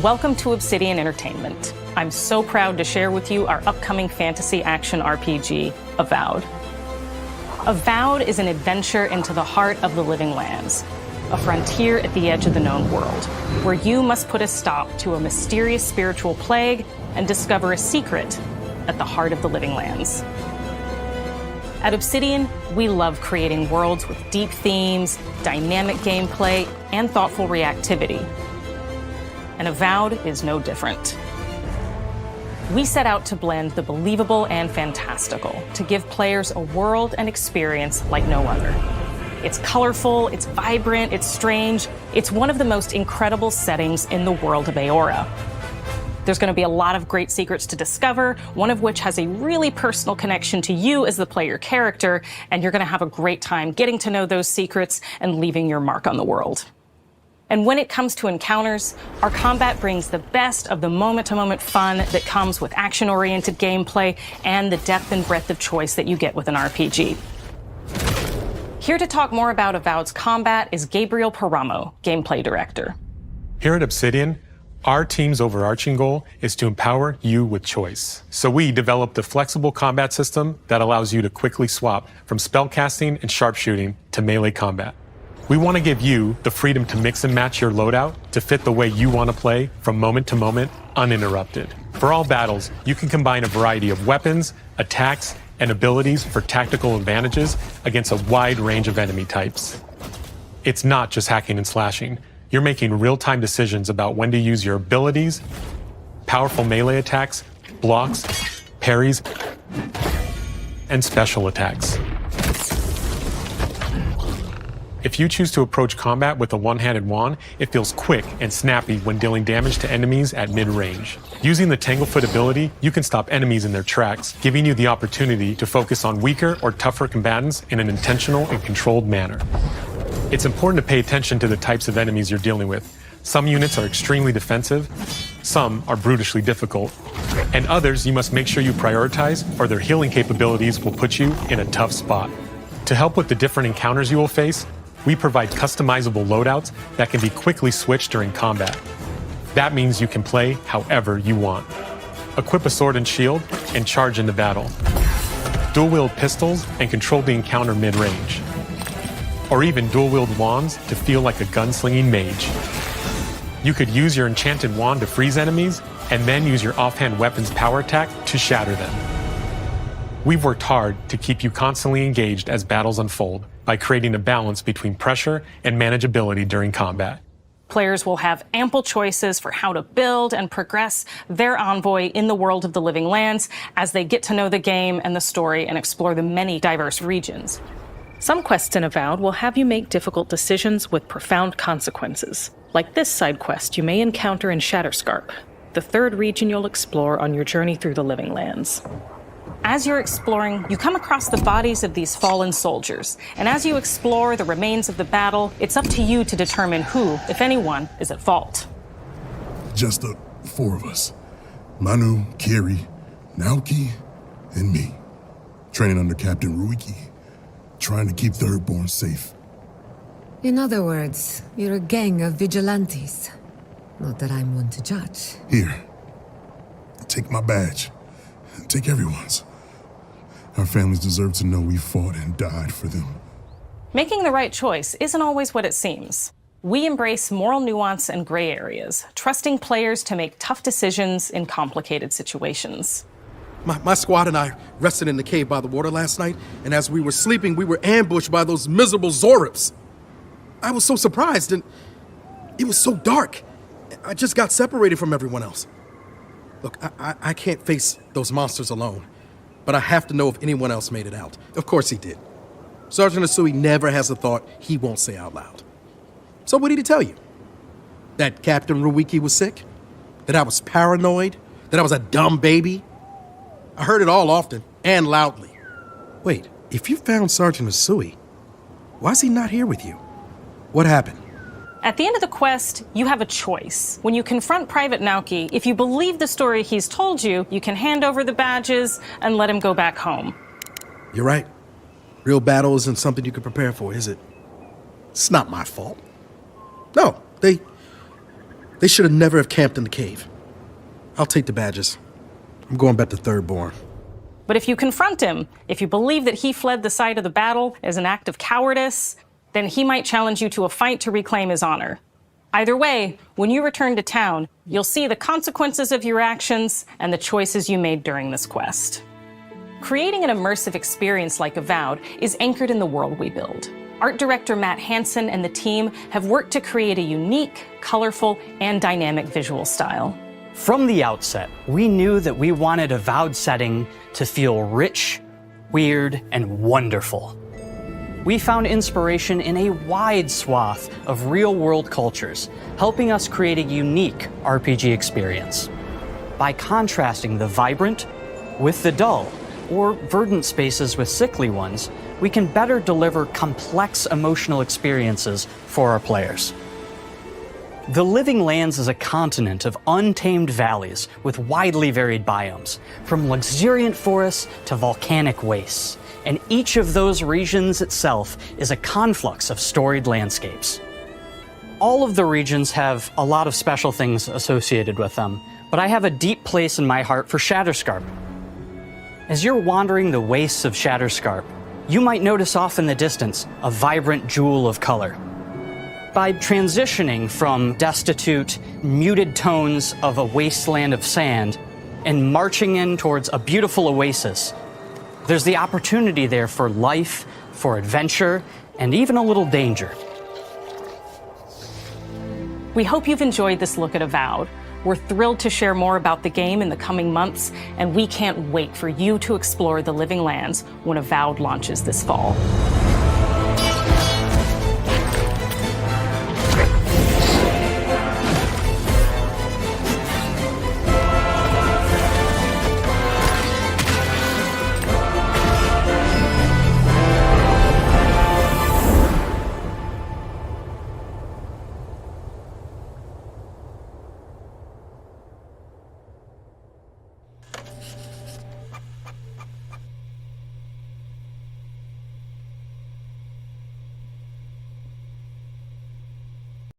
Welcome to Obsidian Entertainment. I'm so proud to share with you our upcoming fantasy action RPG, Avowed. Avowed is an adventure into the heart of the living lands, a frontier at the edge of the known world, where you must put a stop to a mysterious spiritual plague and discover a secret at the heart of the living lands. At Obsidian, we love creating worlds with deep themes, dynamic gameplay, and thoughtful reactivity. And Avowed is no different. We set out to blend the believable and fantastical to give players a world and experience like no other. It's colorful, it's vibrant, it's strange. It's one of the most incredible settings in the world of Aora. There's going to be a lot of great secrets to discover, one of which has a really personal connection to you as the player character, and you're going to have a great time getting to know those secrets and leaving your mark on the world. And when it comes to encounters, our combat brings the best of the moment-to-moment fun that comes with action-oriented gameplay and the depth and breadth of choice that you get with an RPG. Here to talk more about Avowed's combat is Gabriel Paramo, Gameplay Director. Here at Obsidian, our team's overarching goal is to empower you with choice. So we developed a flexible combat system that allows you to quickly swap from spellcasting and sharpshooting to melee combat. We want to give you the freedom to mix and match your loadout to fit the way you want to play from moment to moment, uninterrupted. For all battles, you can combine a variety of weapons, attacks, and abilities for tactical advantages against a wide range of enemy types. It's not just hacking and slashing. You're making real-time decisions about when to use your abilities, powerful melee attacks, blocks, parries, and special attacks. If you choose to approach combat with a one-handed wand, it feels quick and snappy when dealing damage to enemies at mid-range. Using the Tanglefoot ability, you can stop enemies in their tracks, giving you the opportunity to focus on weaker or tougher combatants in an intentional and controlled manner. It's important to pay attention to the types of enemies you're dealing with. Some units are extremely defensive, some are brutishly difficult, and others you must make sure you prioritize, or their healing capabilities will put you in a tough spot. To help with the different encounters you will face, we provide customizable loadouts that can be quickly switched during combat. That means you can play however you want. Equip a sword and shield and charge into battle. Dual-wield pistols and control the encounter mid-range. Or even dual-wield wands to feel like a gunslinging mage. You could use your enchanted wand to freeze enemies, and then use your offhand weapon's power attack to shatter them. We've worked hard to keep you constantly engaged as battles unfold by creating a balance between pressure and manageability during combat. Players will have ample choices for how to build and progress their envoy in the world of the living lands as they get to know the game and the story and explore the many diverse regions. Some quests in Avowed will have you make difficult decisions with profound consequences, like this side quest you may encounter in Shatterscarp, the third region you'll explore on your journey through the living lands. As you're exploring, you come across the bodies of these fallen soldiers, and as you explore the remains of the battle, it's up to you to determine who, if anyone, is at fault. Just the four of us. Manu, Kiri, Naoki, and me. Training under Captain Ruiki. Trying to keep Thirdborn safe. In other words, you're a gang of vigilantes. Not that I'm one to judge. Here. Take my badge. Take everyone's. Our families deserve to know we fought and died for them. Making the right choice isn't always what it seems. We embrace moral nuance and gray areas, trusting players to make tough decisions in complicated situations. My squad and I rested in the cave by the water last night, and as we were sleeping, we were ambushed by those miserable Zorips. I was so surprised, and it was so dark. I just got separated from everyone else. Look, I can't face those monsters alone, but I have to know if anyone else made it out. Of course he did. Sergeant Asui never has a thought he won't say out loud. So what did he tell you? That Captain Ruiki was sick? That I was paranoid? That I was a dumb baby? I heard it all often and loudly. Wait, if you found Sergeant Asui, why is he not here with you? What happened? At the end of the quest, you have a choice. When you confront Private Naoki, if you believe the story he's told you, you can hand over the badges and let him go back home. You're right. Real battle isn't something you can prepare for, is it? It's not my fault. No, they They should have never have camped in the cave. I'll take the badges. I'm going back to Thirdborn. But if you confront him, if you believe that he fled the site of the battle as an act of cowardice, then he might challenge you to a fight to reclaim his honor. Either way, when you return to town, you'll see the consequences of your actions and the choices you made during this quest. Creating an immersive experience like Avowed is anchored in the world we build. Art director Matt Hansen and the team have worked to create a unique, colorful, and dynamic visual style. From the outset, we knew that we wanted Avowed setting to feel rich, weird, and wonderful. We found inspiration in a wide swath of real-world cultures, helping us create a unique RPG experience. By contrasting the vibrant with the dull, or verdant spaces with sickly ones, we can better deliver complex emotional experiences for our players. The Living Lands is a continent of untamed valleys with widely varied biomes, from luxuriant forests to volcanic wastes, and each of those regions itself is a conflux of storied landscapes. All of the regions have a lot of special things associated with them, but I have a deep place in my heart for Shatterscarp. As you're wandering the wastes of Shatterscarp, you might notice off in the distance a vibrant jewel of color. By transitioning from destitute, muted tones of a wasteland of sand and marching in towards a beautiful oasis, there's the opportunity there for life, for adventure, and even a little danger. We hope you've enjoyed this look at Avowed. We're thrilled to share more about the game in the coming months, and we can't wait for you to explore the Living Lands when Avowed launches this fall.